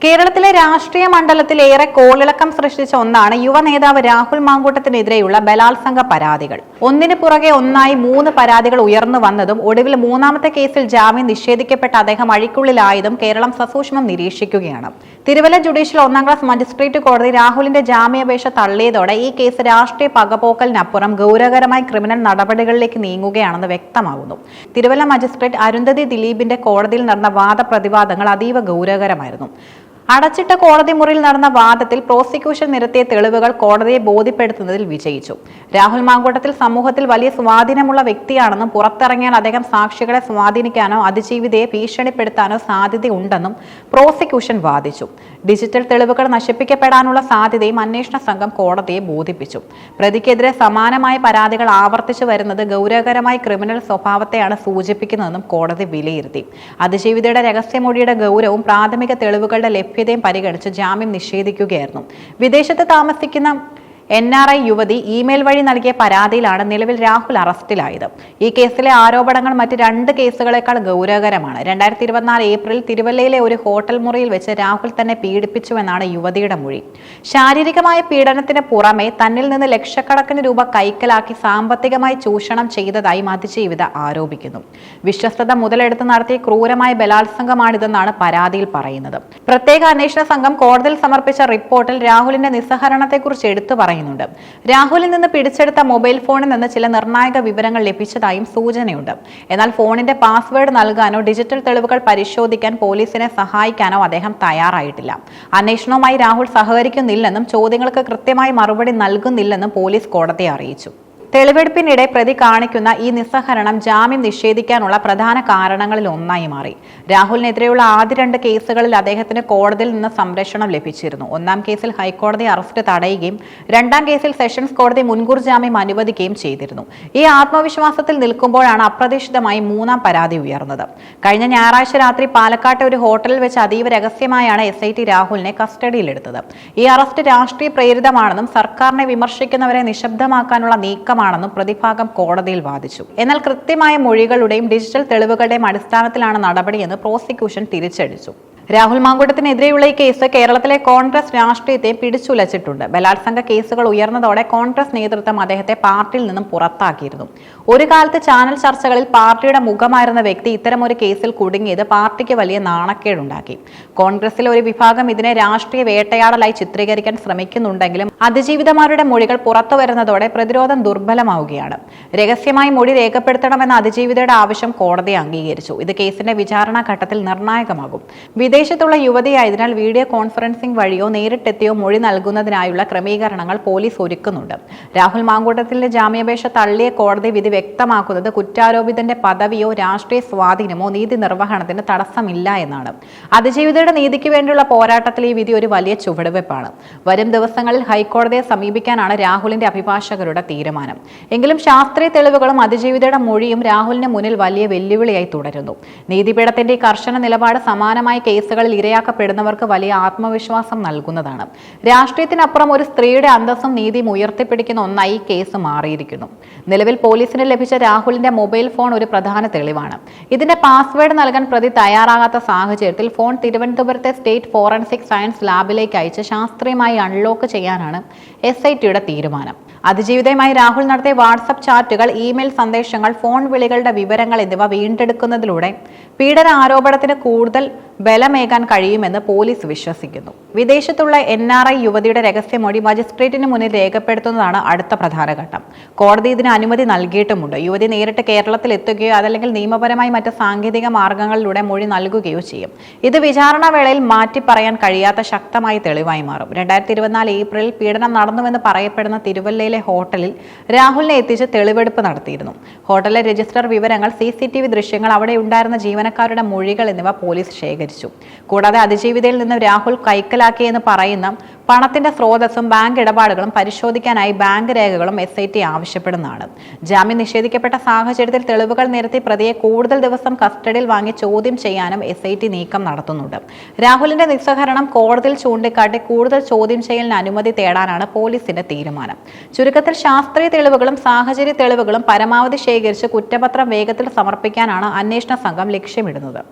കേരളത്തിലെ രാഷ്ട്രീയ മണ്ഡലത്തിൽ ഏറെ കോളിളക്കം സൃഷ്ടിച്ച ഒന്നാണ് യുവ നേതാവ് രാഹുൽ മാങ്കൂട്ടത്തിനെതിരെയുള്ള ബലാത്സംഗ പരാതികൾ. ഒന്നിനു പുറകെ ഒന്നായി 3 പരാതികൾ ഉയർന്നു വന്നതും ഒടുവിൽ 3ാമത്തെ കേസിൽ ജാമ്യം നിഷേധിക്കപ്പെട്ട അദ്ദേഹം അഴിക്കുള്ളിലായതും കേരളം സസൂക്ഷ്മം നിരീക്ഷിക്കുകയാണ്. തിരുവല്ല ജുഡീഷ്യൽ 1ാം ക്ലാസ് മജിസ്ട്രേറ്റ് കോടതി രാഹുലിന്റെ ജാമ്യാപേക്ഷ തള്ളിയതോടെ ഈ കേസ് രാഷ്ട്രീയ പകപോക്കലിനപ്പുറം ഗൗരവകരമായ ക്രിമിനൽ നടപടികളിലേക്ക് നീങ്ങുകയാണെന്ന് വ്യക്തമാകുന്നു. തിരുവല്ല മജിസ്ട്രേറ്റ് അരുന്ധതി ദിലീപിന്റെ കോടതിയിൽ നടന്ന വാദപ്രതിവാദങ്ങൾ അതീവ ഗൗരവകരമായിരുന്നു. അടച്ചിട്ട കോടതി മുറിയിൽ നടന്ന വാദത്തിൽ പ്രോസിക്യൂഷൻ നിരത്തിയ തെളിവുകൾ കോടതിയെ ബോധ്യപ്പെടുത്തുന്നതിൽ വിജയിച്ചു. രാഹുൽ മാങ്കൂട്ടത്തിൽ സമൂഹത്തിൽ വലിയ സ്വാധീനമുള്ള വ്യക്തിയാണെന്നും പുറത്തിറങ്ങിയാൽ അദ്ദേഹം സാക്ഷികളെ സ്വാധീനിക്കാനോ അതിജീവിതയെ ഭീഷണിപ്പെടുത്താനോ സാധ്യതയുണ്ടെന്നും പ്രോസിക്യൂഷൻ വാദിച്ചു. ഡിജിറ്റൽ തെളിവുകൾ നശിപ്പിക്കപ്പെടാനുള്ള സാധ്യതയും അന്വേഷണ സംഘം കോടതിയെ ബോധിപ്പിച്ചു. പ്രതിക്കെതിരെ സമാനമായ പരാതികൾ ആവർത്തിച്ചു വരുന്നത് ഗൗരവകരമായ ക്രിമിനൽ സ്വഭാവത്തെയാണ് സൂചിപ്പിക്കുന്നതെന്നും കോടതി വിലയിരുത്തി. അതിജീവിതയുടെ രഹസ്യമൊഴിയുടെ ഗൗരവവും പ്രാഥമിക തെളിവുകളുടെ ലഭ്യതയും പരിഗണിച്ച് ജാമ്യം നിഷേധിക്കുകയായിരുന്നു. വിദേശത്ത് താമസിക്കുന്ന NRI യുവതി ഇമെയിൽ വഴി നൽകിയ പരാതിയിലാണ് നിലവിൽ രാഹുൽ അറസ്റ്റിലായത്. ഈ കേസിലെ ആരോപണങ്ങൾ മറ്റ് 2 കേസുകളെക്കാൾ ഗൗരവകരമാണ്. 2024 ഏപ്രിലിൽ തിരുവല്ലയിലെ ഒരു ഹോട്ടൽ മുറിയിൽ വെച്ച് രാഹുൽ തന്നെ പീഡിപ്പിച്ചുവെന്നാണ് യുവതിയുടെ മൊഴി. ശാരീരികമായ പീഡനത്തിന് പുറമെ തന്നിൽ നിന്ന് ലക്ഷക്കണക്കിന് രൂപ കൈക്കലാക്കി സാമ്പത്തികമായി ചൂഷണം ചെയ്തതായി അതിജീവിത ആരോപിക്കുന്നു. വിശ്വസ്തത മുതലെടുത്ത് നടത്തിയ ക്രൂരമായ ബലാത്സംഗമാണിതെന്നാണ് പരാതിയിൽ പറയുന്നത്. പ്രത്യേക അന്വേഷണ സംഘം കോടതിയിൽ സമർപ്പിച്ച റിപ്പോർട്ടിൽ രാഹുലിന്റെ നിസ്സഹരണത്തെക്കുറിച്ച് എടുത്തു പറയുന്നു. രാഹുലിൽ നിന്ന് പിടിച്ചെടുത്ത മൊബൈൽ ഫോണിൽ നിന്ന് ചില നിർണായക വിവരങ്ങൾ ലഭിച്ചതായും സൂചനയുണ്ട്. എന്നാൽ ഫോണിന്റെ പാസ്വേഡ് നൽകാനോ ഡിജിറ്റൽ തെളിവുകൾ പരിശോധിക്കാൻ പോലീസിനെ സഹായിക്കാനോ അദ്ദേഹം തയ്യാറായിട്ടില്ല. അന്വേഷണവുമായി രാഹുൽ സഹകരിക്കുന്നില്ലെന്നും ചോദ്യങ്ങൾക്ക് കൃത്യമായി മറുപടി നൽകുന്നില്ലെന്നും പോലീസ് കോടതിയെ അറിയിച്ചു. തെളിവെടുപ്പിനിടെ പ്രതി കാണിക്കുന്ന ഈ നിസ്സഹരണം ജാമ്യം നിഷേധിക്കാനുള്ള പ്രധാന കാരണങ്ങളിൽ ഒന്നായി മാറി. രാഹുലിനെതിരെയുള്ള ആദ്യ 2 കേസുകളിൽ അദ്ദേഹത്തിന് കോടതിയിൽ നിന്ന് സംരക്ഷണം ലഭിച്ചിരുന്നു. 1ാം കേസിൽ ഹൈക്കോടതി അറസ്റ്റ് തടയുകയും 2ാം കേസിൽ സെഷൻസ് കോടതി മുൻകൂർ ജാമ്യം അനുവദിക്കുകയും ചെയ്തിരുന്നു. ഈ ആത്മവിശ്വാസത്തിൽ നിൽക്കുമ്പോഴാണ് അപ്രതീക്ഷിതമായി 3ാം പരാതി ഉയർന്നത്. കഴിഞ്ഞ ഞായറാഴ്ച രാത്രി പാലക്കാട്ടെ ഒരു ഹോട്ടലിൽ വെച്ച് അതീവ രഹസ്യമായാണ് SIT രാഹുലിനെ കസ്റ്റഡിയിലെടുത്തത്. ഈ അറസ്റ്റ് രാഷ്ട്രീയ പ്രേരിതമാണെന്നും സർക്കാരിനെ വിമർശിക്കുന്നവരെ നിശബ്ദമാക്കാനുള്ള നീക്കം ണെന്നും പ്രതിഭാഗം കോടതിയിൽ വാദിച്ചു. എന്നാൽ കൃത്യമായ മൊഴികളുടെയും ഡിജിറ്റൽ തെളിവുകളുടെയും അടിസ്ഥാനത്തിലാണ് നടപടിയെന്ന് പ്രോസിക്യൂഷൻ തിരിച്ചടിച്ചു. രാഹുൽ മാങ്കൂട്ടത്തിനെതിരെയുള്ള ഈ കേസ് കേരളത്തിലെ കോൺഗ്രസ് രാഷ്ട്രീയത്തെ പിടിച്ചുലച്ചിട്ടുണ്ട്. ബലാത്സംഗ കേസുകൾ ഉയർന്നതോടെ കോൺഗ്രസ് നേതൃത്വം അദ്ദേഹത്തെ പാർട്ടിയിൽ നിന്നും പുറത്താക്കിയിരുന്നു. ഒരു കാലത്ത് ചാനൽ ചർച്ചകളിൽ പാർട്ടിയുടെ മുഖമായിരുന്ന വ്യക്തി ഇത്തരമൊരു കേസിൽ കുടുങ്ങിയത് പാർട്ടിക്ക് വലിയ നാണക്കേടുണ്ടാക്കി. കോൺഗ്രസിലെ ഒരു വിഭാഗം ഇതിനെ രാഷ്ട്രീയ വേട്ടയാടലായി ചിത്രീകരിക്കാൻ ശ്രമിക്കുന്നുണ്ടെങ്കിലും അതിജീവിതമാരുടെ മൊഴികൾ പുറത്തു വരുന്നതോടെ പ്രതിരോധം ദുർബലമാവുകയാണ്. രഹസ്യമായി മൊഴി രേഖപ്പെടുത്തണമെന്ന അതിജീവിതയുടെ ആവശ്യം കോടതി അംഗീകരിച്ചു. ഇത് കേസിന്റെ വിചാരണ ഘട്ടത്തിൽ നിർണായകമാകും. വിദേശത്തുള്ള യുവതിയായതിനാൽ വീഡിയോ കോൺഫറൻസിംഗ് വഴിയോ നേരിട്ടെത്തിയോ മൊഴി നൽകുന്നതിനായുള്ള ക്രമീകരണങ്ങൾ പോലീസ് ഒരുക്കുന്നുണ്ട്. രാഹുൽ മാങ്കൂട്ടത്തിന്റെ ജാമ്യാപേക്ഷ തള്ളിയ കോടതി വിധി വ്യക്തമാക്കുന്നത് കുറ്റാരോപിതന്റെ പദവിയോ രാഷ്ട്രീയ സ്വാധീനമോ നീതി നിർവഹണത്തിന് തടസ്സമില്ല എന്നാണ്. അതിജീവിതയുടെ നീതിക്ക് വേണ്ടിയുള്ള പോരാട്ടത്തിൽ ഈ വിധി ഒരു വലിയ ചുവടുവെപ്പാണ്. വരും ദിവസങ്ങളിൽ ഹൈക്കോടതിയെ സമീപിക്കാനാണ് രാഹുലിന്റെ അഭിഭാഷകരുടെ തീരുമാനം. എങ്കിലും ശാസ്ത്രീയ തെളിവുകളും അതിജീവിതയുടെ മൊഴിയും രാഹുലിന് മുന്നിൽ വലിയ വെല്ലുവിളിയായി തുടരുന്നു. നീതിപീഠത്തിന്റെ കർശന നിലപാട് സമാനമായ കേസുകളിൽ ഇരയാക്കപ്പെടുന്നവർക്ക് വലിയ ആത്മവിശ്വാസം നൽകുന്നതാണ്. രാഷ്ട്രീയത്തിനപ്പുറം ഒരു സ്ത്രീയുടെ അന്തസ്സും നീതിയും ഉയർത്തിപ്പിടിക്കുന്ന ഒന്നായി ഈ കേസ് മാറിയിരിക്കുന്നു. നിലവിൽ പോലീസിന് ലഭിച്ച രാഹുലിന്റെ മൊബൈൽ ഫോൺ ഒരു പ്രധാന തെളിവാണ്. ഇതിന്റെ പാസ്വേഡ് നൽകാൻ പ്രതി തയ്യാറാകാത്ത സാഹചര്യത്തിൽ ഫോൺ തിരുവനന്തപുരത്തെ സ്റ്റേറ്റ് ഫോറൻസിക് സയൻസ് ലാബിലേക്ക് അയച്ച് ശാസ്ത്രീയമായി അൺലോക്ക് ചെയ്യാനാണ് SITയുടെ തീരുമാനം. അതിജീവിതയുമായി രാഹുൽ നടത്തിയ വാട്സപ്പ് ചാറ്റുകൾ, ഇമെയിൽ സന്ദേശങ്ങൾ, ഫോൺ വിളികളുടെ വിവരങ്ങൾ എന്നിവ വീണ്ടെടുക്കുന്നതിലൂടെ പീഡന ആരോപണത്തിന് കൂടുതൽ ബലമേകാൻ കഴിയുമെന്ന് പോലീസ് വിശ്വസിക്കുന്നു. വിദേശത്തുള്ള NRI യുവതിയുടെ രഹസ്യമൊഴി മജിസ്ട്രേറ്റിന് മുന്നിൽ രേഖപ്പെടുത്തുന്നതാണ് അടുത്ത പ്രധാന ഘട്ടം. കോടതി ഇതിന് അനുമതി നൽകിയിട്ടുമുണ്ട്. യുവതി നേരിട്ട് കേരളത്തിൽ എത്തുകയോ അതല്ലെങ്കിൽ നിയമപരമായി മറ്റ് സാങ്കേതിക മാർഗങ്ങളിലൂടെ മൊഴി നൽകുകയോ ചെയ്യും. ഇത് വിചാരണ വേളയിൽ മാറ്റി പറയാൻ കഴിയാത്ത ശക്തമായ തെളിവായി മാറും. 2024 ഏപ്രിലിൽ പീഡനം നടന്നുവെന്ന് പറയപ്പെടുന്ന തിരുവല്ലയിലെ ഹോട്ടലിൽ രാഹുലിനെ എത്തിച്ച് തെളിവെടുപ്പ് നടത്തിയിരുന്നു. ഹോട്ടലിലെ രജിസ്റ്റർ വിവരങ്ങൾ, CCTV ദൃശ്യങ്ങൾ, അവിടെ ഉണ്ടായിരുന്ന ജീവനക്കാരുടെ മൊഴികൾ എന്നിവ പോലീസ് ശേഖരിച്ചു. കൂടാതെ അതിജീവിതയിൽ നിന്ന് രാഹുൽ കൈക്കലാക്കിയെന്ന് പറയുന്ന പണത്തിന്റെ സ്രോതസ്സും ബാങ്ക് ഇടപാടുകളും പരിശോധിക്കാനായി ബാങ്ക് രേഖകളും SIT ആവശ്യപ്പെടുന്നതാണ്. ജാമ്യം നിഷേധിക്കപ്പെട്ട സാഹചര്യത്തിൽ തെളിവുകൾ നിരത്തി പ്രതിയെ കൂടുതൽ ദിവസം കസ്റ്റഡിയിൽ വാങ്ങി ചോദ്യം ചെയ്യാനും SIT നീക്കം നടത്തുന്നുണ്ട്. രാഹുലിന്റെ നിസ്സഹരണം കോടതിയിൽ ചൂണ്ടിക്കാട്ടി കൂടുതൽ ചോദ്യം ചെയ്യലിന് അനുമതി തേടാനാണ് പോലീസിന്റെ തീരുമാനം. ചുരുക്കത്തിൽ ശാസ്ത്രീയ തെളിവുകളും സാഹചര്യ തെളിവുകളും പരമാവധി ശേഖരിച്ച് കുറ്റപത്രം വേഗത്തിൽ സമർപ്പിക്കാനാണ് അന്വേഷണ സംഘം ലക്ഷ്യമിടുന്നത്.